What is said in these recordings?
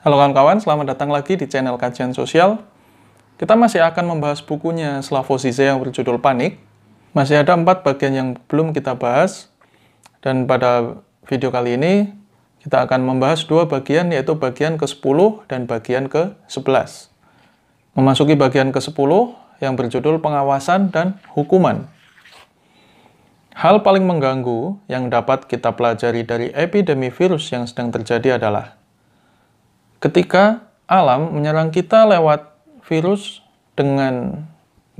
Halo kawan-kawan, selamat datang lagi di channel Kajian Sosial. Kita masih akan membahas bukunya Slavoj Žižek yang berjudul Panik. Masih ada 4 bagian yang belum kita bahas. Dan pada video kali ini, kita akan membahas 2 bagian, yaitu bagian ke-10 dan bagian ke-11. Memasuki bagian ke-10 yang berjudul Pengawasan dan Hukuman. Hal paling mengganggu yang dapat kita pelajari dari epidemi virus yang sedang terjadi adalah ketika alam menyerang kita lewat virus dengan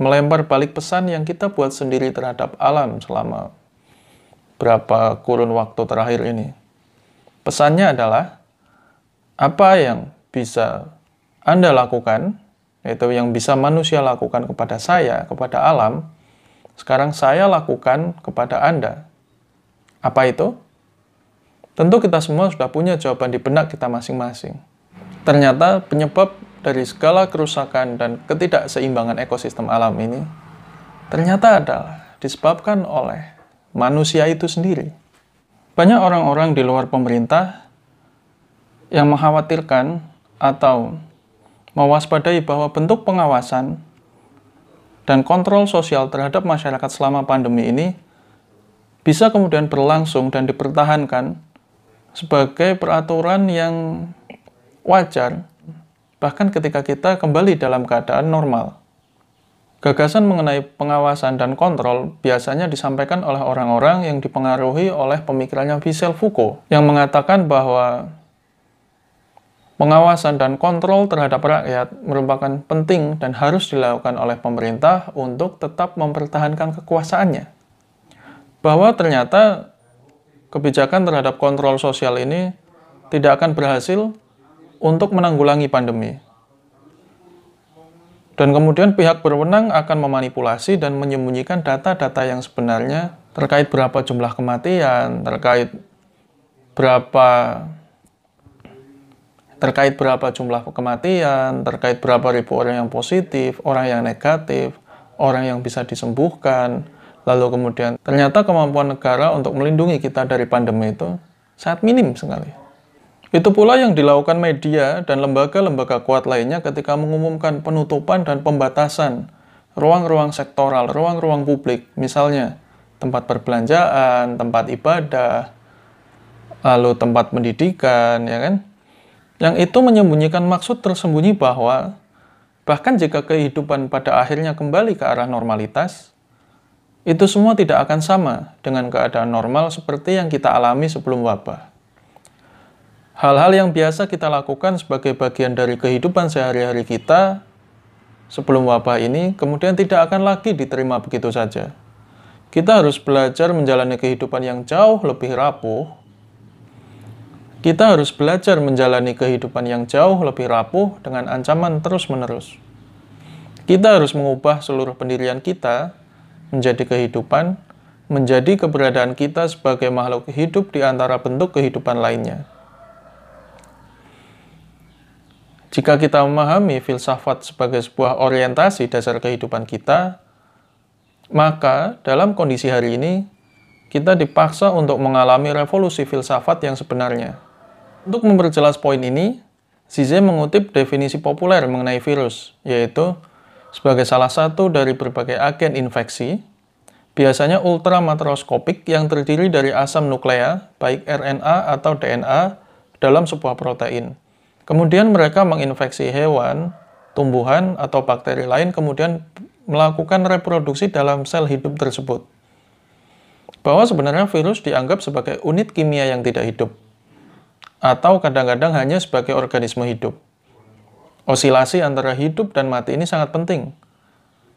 melempar balik pesan yang kita buat sendiri terhadap alam selama berapa kurun waktu terakhir ini. Pesannya adalah, apa yang bisa Anda lakukan, yaitu yang bisa manusia lakukan kepada saya, kepada alam, sekarang saya lakukan kepada Anda. Apa itu? Tentu kita semua sudah punya jawaban di benak kita masing-masing. Ternyata penyebab dari segala kerusakan dan ketidakseimbangan ekosistem alam ini ternyata adalah disebabkan oleh manusia itu sendiri. Banyak orang-orang di luar pemerintah yang mengkhawatirkan atau mewaspadai bahwa bentuk pengawasan dan kontrol sosial terhadap masyarakat selama pandemi ini bisa kemudian berlangsung dan dipertahankan sebagai peraturan yang wajar, bahkan ketika kita kembali dalam keadaan normal. Gagasan mengenai pengawasan dan kontrol biasanya disampaikan oleh orang-orang yang dipengaruhi oleh pemikirannya Michel Foucault, yang mengatakan bahwa pengawasan dan kontrol terhadap rakyat merupakan penting dan harus dilakukan oleh pemerintah untuk tetap mempertahankan kekuasaannya. Bahwa ternyata kebijakan terhadap kontrol sosial ini tidak akan berhasil untuk menanggulangi pandemi. Dan kemudian pihak berwenang akan memanipulasi dan menyembunyikan data-data yang sebenarnya terkait berapa jumlah kematian, terkait berapa jumlah kematian, terkait berapa ribu orang yang positif, orang yang negatif, orang yang bisa disembuhkan. Lalu kemudian ternyata kemampuan negara untuk melindungi kita dari pandemi itu sangat minim sekali. Itu pula yang dilakukan media dan lembaga-lembaga kuat lainnya ketika mengumumkan penutupan dan pembatasan ruang-ruang sektoral, ruang-ruang publik, misalnya tempat perbelanjaan, tempat ibadah, lalu tempat pendidikan, ya kan? Yang itu menyembunyikan maksud tersembunyi bahwa bahkan jika kehidupan pada akhirnya kembali ke arah normalitas, itu semua tidak akan sama dengan keadaan normal seperti yang kita alami sebelum wabah. Hal-hal yang biasa kita lakukan sebagai bagian dari kehidupan sehari-hari kita sebelum wabah ini kemudian tidak akan lagi diterima begitu saja. Kita harus belajar menjalani kehidupan yang jauh lebih rapuh. Kita harus belajar menjalani kehidupan yang jauh lebih rapuh dengan ancaman terus-menerus. Kita harus mengubah seluruh pendirian kita menjadi kehidupan, menjadi keberadaan kita sebagai makhluk hidup di antara bentuk kehidupan lainnya. Jika kita memahami filsafat sebagai sebuah orientasi dasar kehidupan kita, maka dalam kondisi hari ini, kita dipaksa untuk mengalami revolusi filsafat yang sebenarnya. Untuk memperjelas poin ini, Žižek mengutip definisi populer mengenai virus, yaitu sebagai salah satu dari berbagai agen infeksi, biasanya ultramakroskopik yang terdiri dari asam nuklea, baik RNA atau DNA, dalam sebuah protein. Kemudian mereka menginfeksi hewan, tumbuhan, atau bakteri lain, kemudian melakukan reproduksi dalam sel hidup tersebut. Bahwa sebenarnya virus dianggap sebagai unit kimia yang tidak hidup, atau kadang-kadang hanya sebagai organisme hidup. Osilasi antara hidup dan mati ini sangat penting.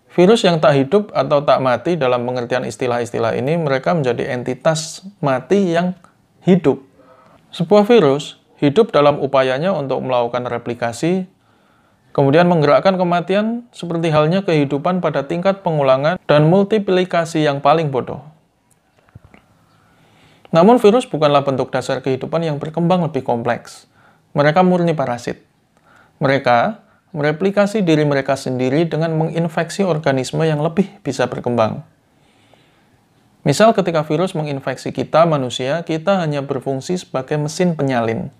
Virus yang tak hidup atau tak mati dalam pengertian istilah-istilah ini, mereka menjadi entitas mati yang hidup. Sebuah virus hidup dalam upayanya untuk melakukan replikasi, kemudian menggerakkan kematian seperti halnya kehidupan pada tingkat pengulangan dan multiplikasi yang paling bodoh. Namun virus bukanlah bentuk dasar kehidupan yang berkembang lebih kompleks. Mereka murni parasit. Mereka mereplikasi diri mereka sendiri dengan menginfeksi organisme yang lebih bisa berkembang. Misal ketika virus menginfeksi kita manusia, kita hanya berfungsi sebagai mesin penyalin.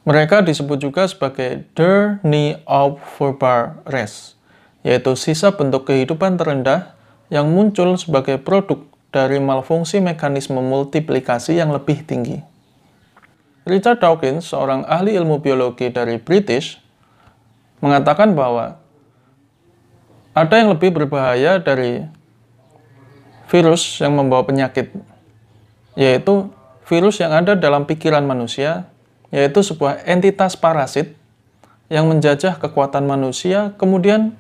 Mereka disebut juga sebagai der Res, yaitu sisa bentuk kehidupan terendah yang muncul sebagai produk dari malfungsi mekanisme multiplikasi yang lebih tinggi. Richard Dawkins, seorang ahli ilmu biologi dari British, mengatakan bahwa ada yang lebih berbahaya dari virus yang membawa penyakit, yaitu virus yang ada dalam pikiran manusia, yaitu sebuah entitas parasit yang menjajah kekuatan manusia, kemudian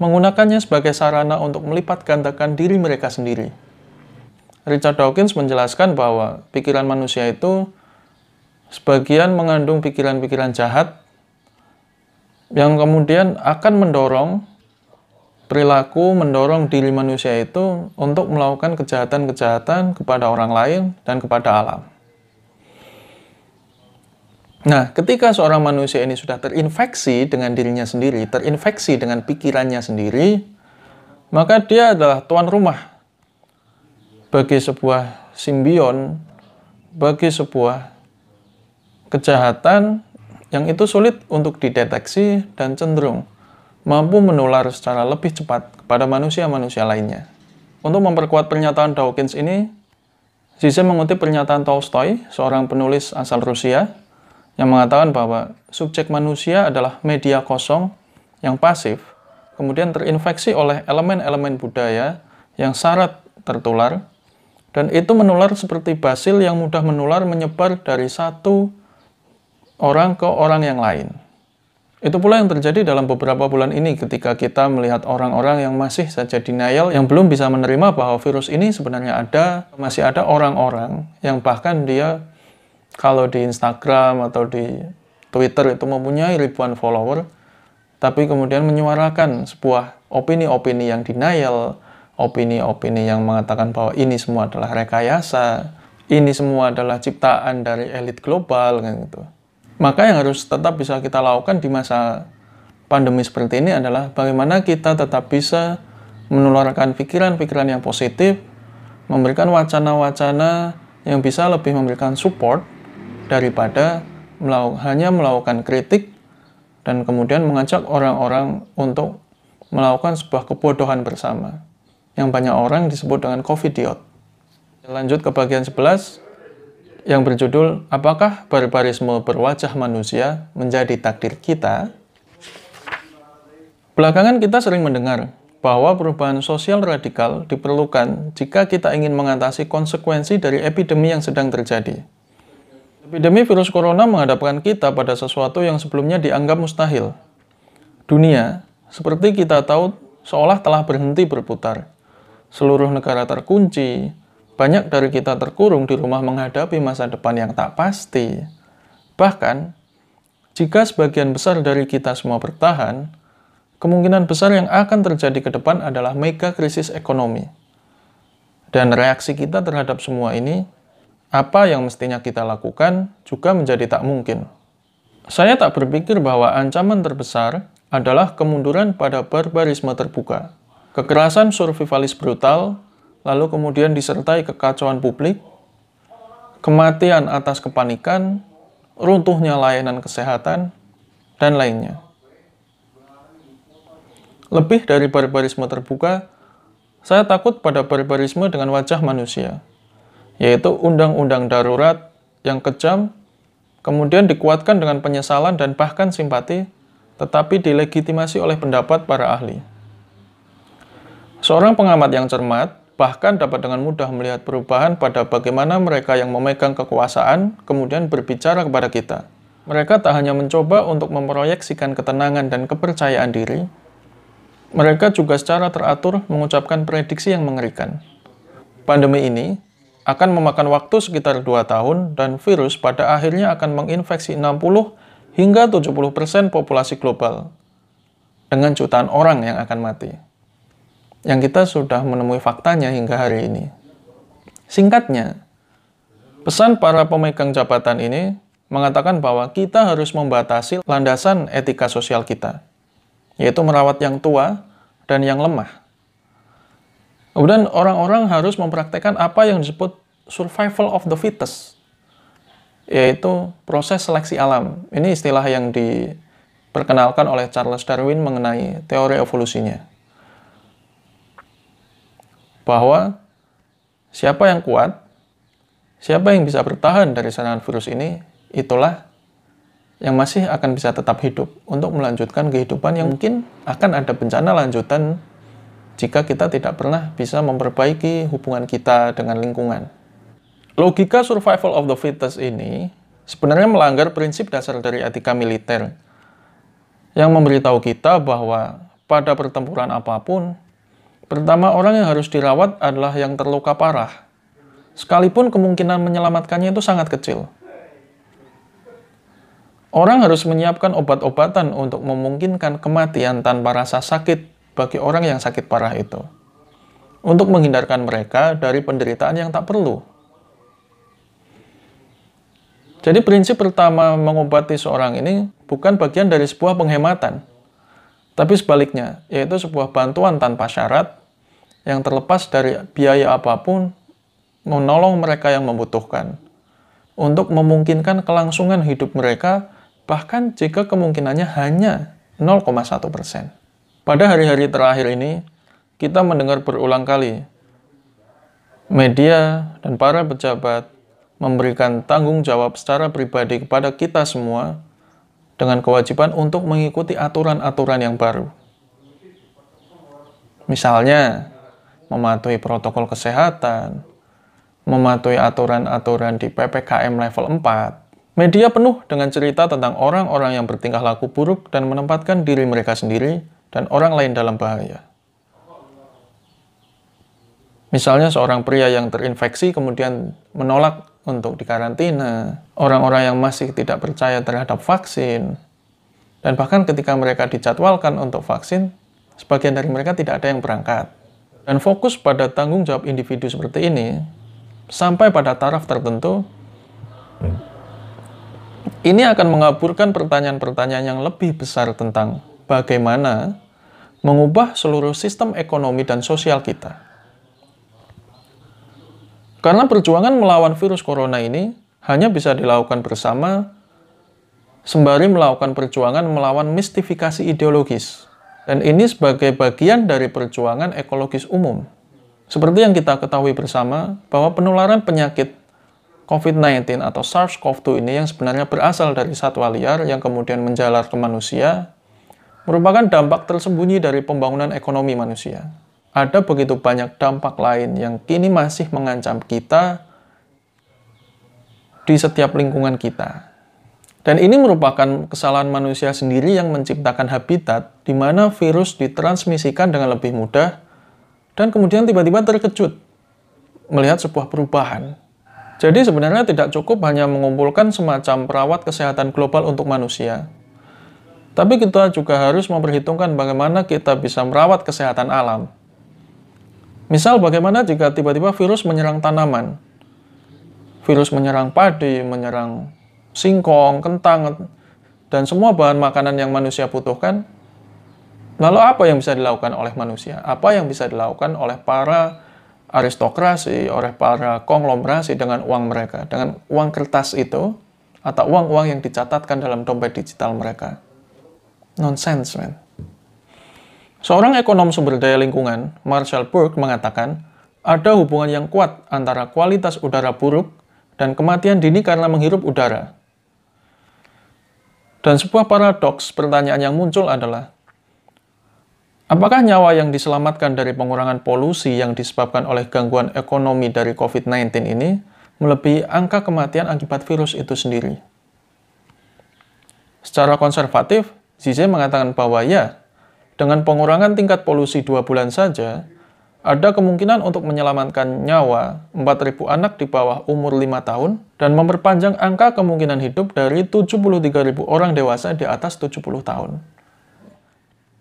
menggunakannya sebagai sarana untuk melipat gandakan diri mereka sendiri. Richard Dawkins menjelaskan bahwa pikiran manusia itu sebagian mengandung pikiran-pikiran jahat yang kemudian akan mendorong diri manusia itu untuk melakukan kejahatan-kejahatan kepada orang lain dan kepada alam. Nah, ketika seorang manusia ini sudah terinfeksi dengan dirinya sendiri, terinfeksi dengan pikirannya sendiri, maka dia adalah tuan rumah bagi sebuah simbion, bagi sebuah kejahatan yang itu sulit untuk dideteksi dan cenderung mampu menular secara lebih cepat kepada manusia-manusia lainnya. Untuk memperkuat pernyataan Dawkins ini, Zizek mengutip pernyataan Tolstoy, seorang penulis asal Rusia, yang mengatakan bahwa subjek manusia adalah media kosong yang pasif, kemudian terinfeksi oleh elemen-elemen budaya yang syarat tertular, dan itu menular seperti basil yang mudah menular menyebar dari satu orang ke orang yang lain. Itu pula yang terjadi dalam beberapa bulan ini ketika kita melihat orang-orang yang masih saja denial, yang belum bisa menerima bahwa virus ini sebenarnya ada. Masih ada orang-orang yang bahkan dia kalau di Instagram atau di Twitter itu mempunyai ribuan follower, tapi kemudian menyuarakan sebuah opini-opini yang denial, opini-opini yang mengatakan bahwa ini semua adalah rekayasa, ini semua adalah ciptaan dari elit global, kan gitu. Maka yang harus tetap bisa kita lakukan di masa pandemi seperti ini adalah bagaimana kita tetap bisa menularkan pikiran-pikiran yang positif, memberikan wacana-wacana yang bisa lebih memberikan support daripada hanya melakukan kritik dan kemudian mengajak orang-orang untuk melakukan sebuah kebodohan bersama yang banyak orang disebut dengan covidiot. Lanjut ke bagian 11 yang berjudul Apakah Barbarisme Berwajah Manusia Menjadi Takdir Kita? Belakangan kita sering mendengar bahwa perubahan sosial radikal diperlukan jika kita ingin mengatasi konsekuensi dari epidemi yang sedang terjadi. Epidemi virus corona menghadapkan kita pada sesuatu yang sebelumnya dianggap mustahil. Dunia, seperti kita tahu, seolah telah berhenti berputar. Seluruh negara terkunci, banyak dari kita terkurung di rumah menghadapi masa depan yang tak pasti. Bahkan, jika sebagian besar dari kita semua bertahan, kemungkinan besar yang akan terjadi ke depan adalah mega krisis ekonomi. Dan reaksi kita terhadap semua ini, apa yang mestinya kita lakukan juga menjadi tak mungkin. Saya tak berpikir bahwa ancaman terbesar adalah kemunduran pada barbarisme terbuka. Kekerasan survivalis brutal, lalu kemudian disertai kekacauan publik, kematian atas kepanikan, runtuhnya layanan kesehatan, dan lainnya. Lebih dari barbarisme terbuka, saya takut pada barbarisme dengan wajah manusia, yaitu undang-undang darurat yang kejam, kemudian dikuatkan dengan penyesalan dan bahkan simpati, tetapi dilegitimasi oleh pendapat para ahli. Seorang pengamat yang cermat bahkan dapat dengan mudah melihat perubahan pada bagaimana mereka yang memegang kekuasaan kemudian berbicara kepada kita. Mereka tak hanya mencoba untuk memproyeksikan ketenangan dan kepercayaan diri, mereka juga secara teratur mengucapkan prediksi yang mengerikan. Pandemi ini akan memakan waktu sekitar 2 tahun dan virus pada akhirnya akan menginfeksi 60 hingga 70% populasi global dengan jutaan orang yang akan mati. Yang kita sudah menemui faktanya hingga hari ini. Singkatnya, pesan para pemegang jabatan ini mengatakan bahwa kita harus membatasi landasan etika sosial kita, yaitu merawat yang tua dan yang lemah. Kemudian orang-orang harus mempraktekkan apa yang disebut survival of the fittest, yaitu proses seleksi alam. Ini istilah yang diperkenalkan oleh Charles Darwin mengenai teori evolusinya. Bahwa siapa yang kuat, siapa yang bisa bertahan dari serangan virus ini, itulah yang masih akan bisa tetap hidup untuk melanjutkan kehidupan yang mungkin akan ada bencana lanjutan jika kita tidak pernah bisa memperbaiki hubungan kita dengan lingkungan. Logika survival of the fittest ini sebenarnya melanggar prinsip dasar dari etika militer yang memberitahu kita bahwa pada pertempuran apapun, pertama orang yang harus dirawat adalah yang terluka parah, sekalipun kemungkinan menyelamatkannya itu sangat kecil. Orang harus menyiapkan obat-obatan untuk memungkinkan kematian tanpa rasa sakit bagi orang yang sakit parah itu, untuk menghindarkan mereka dari penderitaan yang tak perlu. Jadi prinsip pertama mengobati seorang ini bukan bagian dari sebuah penghematan, tapi sebaliknya, yaitu sebuah bantuan tanpa syarat yang terlepas dari biaya apapun, menolong mereka yang membutuhkan, untuk memungkinkan kelangsungan hidup mereka, bahkan jika kemungkinannya hanya 0,1%. Pada hari-hari terakhir ini, kita mendengar berulang kali media dan para pejabat memberikan tanggung jawab secara pribadi kepada kita semua dengan kewajiban untuk mengikuti aturan-aturan yang baru. Misalnya, mematuhi protokol kesehatan, mematuhi aturan-aturan di PPKM level 4. Media penuh dengan cerita tentang orang-orang yang bertingkah laku buruk dan menempatkan diri mereka sendiri dan orang lain dalam bahaya. Misalnya seorang pria yang terinfeksi kemudian menolak untuk dikarantina, orang-orang yang masih tidak percaya terhadap vaksin, dan bahkan ketika mereka dijadwalkan untuk vaksin, sebagian dari mereka tidak ada yang berangkat. Dan fokus pada tanggung jawab individu seperti ini, sampai pada taraf tertentu, ini akan mengaburkan pertanyaan-pertanyaan yang lebih besar tentang bagaimana mengubah seluruh sistem ekonomi dan sosial kita. Karena perjuangan melawan virus corona ini hanya bisa dilakukan bersama, sembari melakukan perjuangan melawan mistifikasi ideologis. Dan ini sebagai bagian dari perjuangan ekologis umum. Seperti yang kita ketahui bersama, bahwa penularan penyakit COVID-19 atau SARS-CoV-2 ini yang sebenarnya berasal dari satwa liar yang kemudian menjalar ke manusia, merupakan dampak tersembunyi dari pembangunan ekonomi manusia. Ada begitu banyak dampak lain yang kini masih mengancam kita di setiap lingkungan kita. Dan ini merupakan kesalahan manusia sendiri yang menciptakan habitat di mana virus ditransmisikan dengan lebih mudah dan kemudian tiba-tiba terkejut melihat sebuah perubahan. Jadi sebenarnya tidak cukup hanya mengumpulkan semacam perawat kesehatan global untuk manusia. Tapi kita juga harus memperhitungkan bagaimana kita bisa merawat kesehatan alam. Misal bagaimana jika tiba-tiba virus menyerang tanaman. Virus menyerang padi, menyerang singkong, kentang, dan semua bahan makanan yang manusia butuhkan. Lalu apa yang bisa dilakukan oleh manusia? Apa yang bisa dilakukan oleh para aristokrasi, oleh para konglomerasi dengan uang mereka, dengan uang kertas itu, atau uang-uang yang dicatatkan dalam dompet digital mereka? Nonsense, man. Seorang ekonom sumber daya lingkungan, Marshall Burke, mengatakan ada hubungan yang kuat antara kualitas udara buruk dan kematian dini karena menghirup udara. Dan sebuah paradoks pertanyaan yang muncul adalah, apakah nyawa yang diselamatkan dari pengurangan polusi yang disebabkan oleh gangguan ekonomi dari COVID-19 ini melebihi angka kematian akibat virus itu sendiri? Secara konservatif, Zizek mengatakan bahwa ya, dengan pengurangan tingkat polusi 2 bulan saja, ada kemungkinan untuk menyelamatkan nyawa 4.000 anak di bawah umur 5 tahun dan memperpanjang angka kemungkinan hidup dari 73.000 orang dewasa di atas 70 tahun.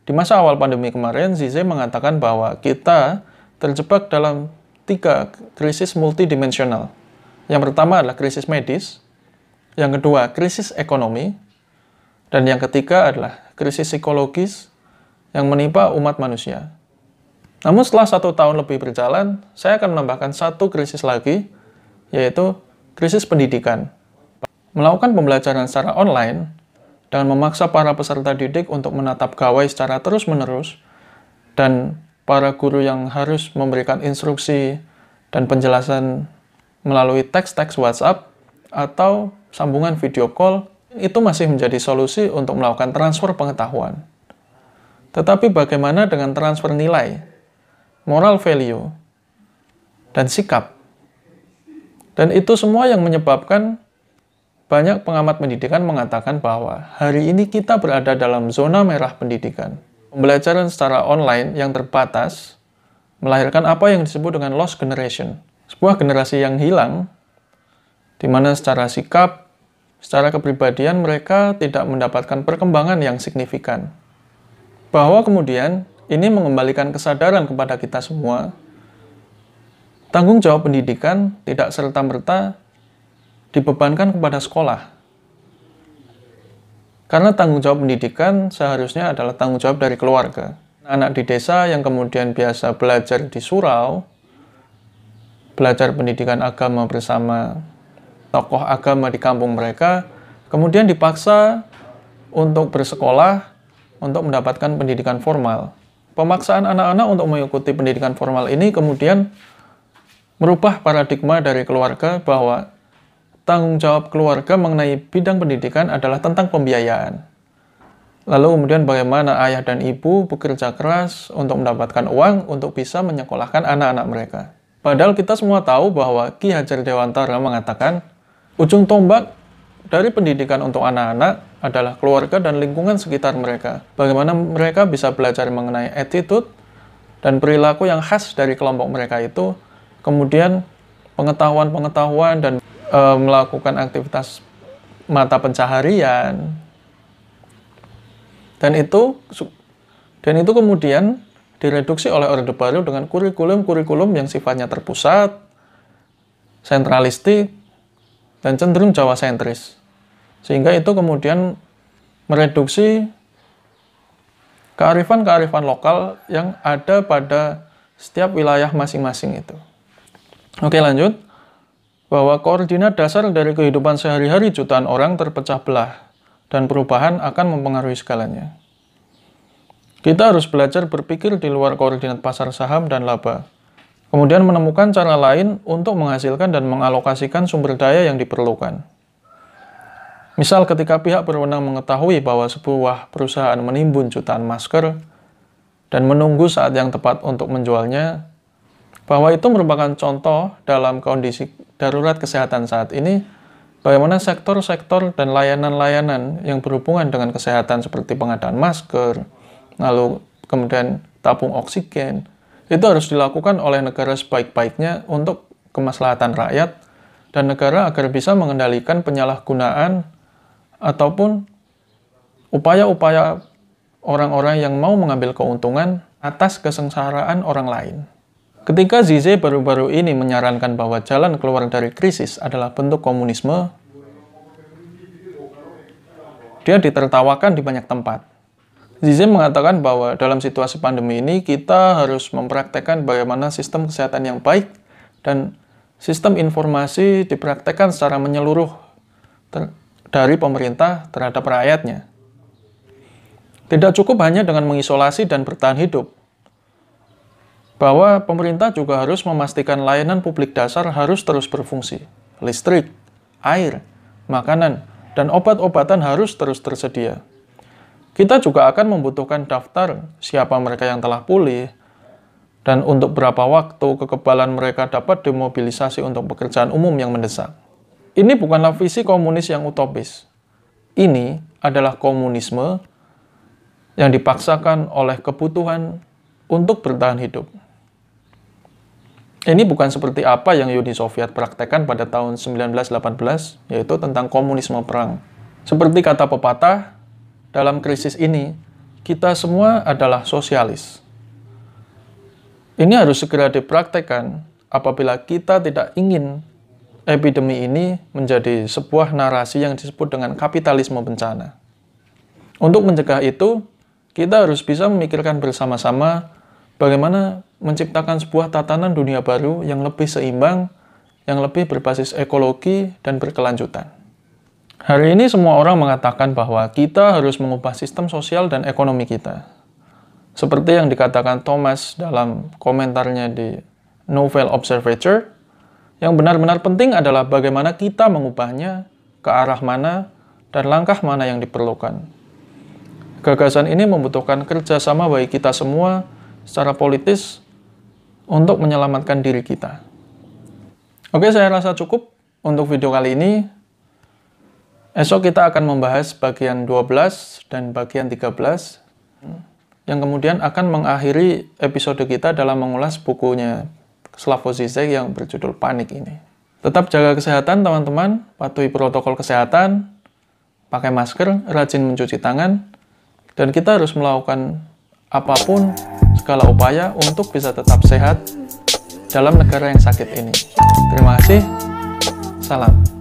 Di masa awal pandemi kemarin, Zizek mengatakan bahwa kita terjebak dalam 3 krisis multidimensional. Yang pertama adalah krisis medis, yang kedua krisis ekonomi, dan yang ketiga adalah krisis psikologis yang menimpa umat manusia. Namun setelah 1 tahun lebih berjalan, saya akan menambahkan 1 krisis lagi, yaitu krisis pendidikan. Melakukan pembelajaran secara online dengan memaksa para peserta didik untuk menatap gawai secara terus-menerus dan para guru yang harus memberikan instruksi dan penjelasan melalui teks-teks WhatsApp atau sambungan video call itu masih menjadi solusi untuk melakukan transfer pengetahuan. Tetapi bagaimana dengan transfer nilai, moral value, dan sikap? Dan itu semua yang menyebabkan banyak pengamat pendidikan mengatakan bahwa hari ini kita berada dalam zona merah pendidikan. Pembelajaran secara online yang terbatas melahirkan apa yang disebut dengan lost generation. Sebuah generasi yang hilang, di mana secara sikap, secara kepribadian mereka tidak mendapatkan perkembangan yang signifikan. Bahwa kemudian ini mengembalikan kesadaran kepada kita semua, tanggung jawab pendidikan tidak serta-merta dibebankan kepada sekolah. Karena tanggung jawab pendidikan seharusnya adalah tanggung jawab dari keluarga. Anak di desa yang kemudian biasa belajar di surau, belajar pendidikan agama bersama tokoh agama di kampung mereka, kemudian dipaksa untuk bersekolah, untuk mendapatkan pendidikan formal. Pemaksaan anak-anak untuk mengikuti pendidikan formal ini kemudian merubah paradigma dari keluarga bahwa tanggung jawab keluarga mengenai bidang pendidikan adalah tentang pembiayaan. Lalu kemudian bagaimana ayah dan ibu bekerja keras untuk mendapatkan uang untuk bisa menyekolahkan anak-anak mereka. Padahal kita semua tahu bahwa Ki Hajar Dewantara mengatakan ujung tombak dari pendidikan untuk anak-anak adalah keluarga dan lingkungan sekitar mereka. Bagaimana mereka bisa belajar mengenai attitude dan perilaku yang khas dari kelompok mereka itu, kemudian pengetahuan-pengetahuan dan melakukan aktivitas mata pencaharian, dan itu kemudian direduksi oleh Orde Baru dengan kurikulum yang sifatnya terpusat, sentralistik, dan cenderung Jawa sentris, sehingga itu kemudian mereduksi kearifan-kearifan lokal yang ada pada setiap wilayah masing-masing itu. Oke, lanjut. Bahwa koordinat dasar dari kehidupan sehari-hari jutaan orang terpecah belah, dan perubahan akan mempengaruhi segalanya. Kita harus belajar berpikir di luar koordinat pasar saham dan laba, kemudian menemukan cara lain untuk menghasilkan dan mengalokasikan sumber daya yang diperlukan. Misal ketika pihak berwenang mengetahui bahwa sebuah perusahaan menimbun jutaan masker, dan menunggu saat yang tepat untuk menjualnya, bahwa itu merupakan contoh dalam kondisi darurat kesehatan saat ini, bagaimana sektor-sektor dan layanan-layanan yang berhubungan dengan kesehatan seperti pengadaan masker, lalu kemudian tabung oksigen, itu harus dilakukan oleh negara sebaik-baiknya untuk kemaslahatan rakyat dan negara agar bisa mengendalikan penyalahgunaan ataupun upaya-upaya orang-orang yang mau mengambil keuntungan atas kesengsaraan orang lain. Ketika Zizek baru-baru ini menyarankan bahwa jalan keluar dari krisis adalah bentuk komunisme, dia ditertawakan di banyak tempat. Zizek mengatakan bahwa dalam situasi pandemi ini kita harus mempraktekkan bagaimana sistem kesehatan yang baik dan sistem informasi dipraktekkan secara menyeluruh dari pemerintah terhadap rakyatnya. Tidak cukup hanya dengan mengisolasi dan bertahan hidup, bahwa pemerintah juga harus memastikan layanan publik dasar harus terus berfungsi. Listrik, air, makanan, dan obat-obatan harus terus tersedia. Kita juga akan membutuhkan daftar siapa mereka yang telah pulih, dan untuk berapa waktu kekebalan mereka dapat dimobilisasi untuk pekerjaan umum yang mendesak. Ini bukanlah visi komunis yang utopis. Ini adalah komunisme yang dipaksakan oleh kebutuhan untuk bertahan hidup. Ini bukan seperti apa yang Uni Soviet praktekkan pada tahun 1918, yaitu tentang komunisme perang. Seperti kata pepatah, dalam krisis ini, kita semua adalah sosialis. Ini harus segera dipraktekkan apabila kita tidak ingin epidemi ini menjadi sebuah narasi yang disebut dengan kapitalisme bencana. Untuk mencegah itu, kita harus bisa memikirkan bersama-sama bagaimana menciptakan sebuah tatanan dunia baru yang lebih seimbang, yang lebih berbasis ekologi dan berkelanjutan. Hari ini semua orang mengatakan bahwa kita harus mengubah sistem sosial dan ekonomi kita. Seperti yang dikatakan Thomas dalam komentarnya di Novel Observator, yang benar-benar penting adalah bagaimana kita mengubahnya, ke arah mana, dan langkah mana yang diperlukan. Gagasan ini membutuhkan kerjasama bagi kita semua secara politis untuk menyelamatkan diri kita. Oke, saya rasa cukup untuk video kali ini. Esok kita akan membahas bagian 12 dan bagian 13, yang kemudian akan mengakhiri episode kita dalam mengulas bukunya Slavoj Žižek yang berjudul Panik ini. Tetap jaga kesehatan teman-teman, patuhi protokol kesehatan, pakai masker, rajin mencuci tangan, dan kita harus melakukan apapun, segala upaya untuk bisa tetap sehat dalam negara yang sakit ini. Terima kasih, salam.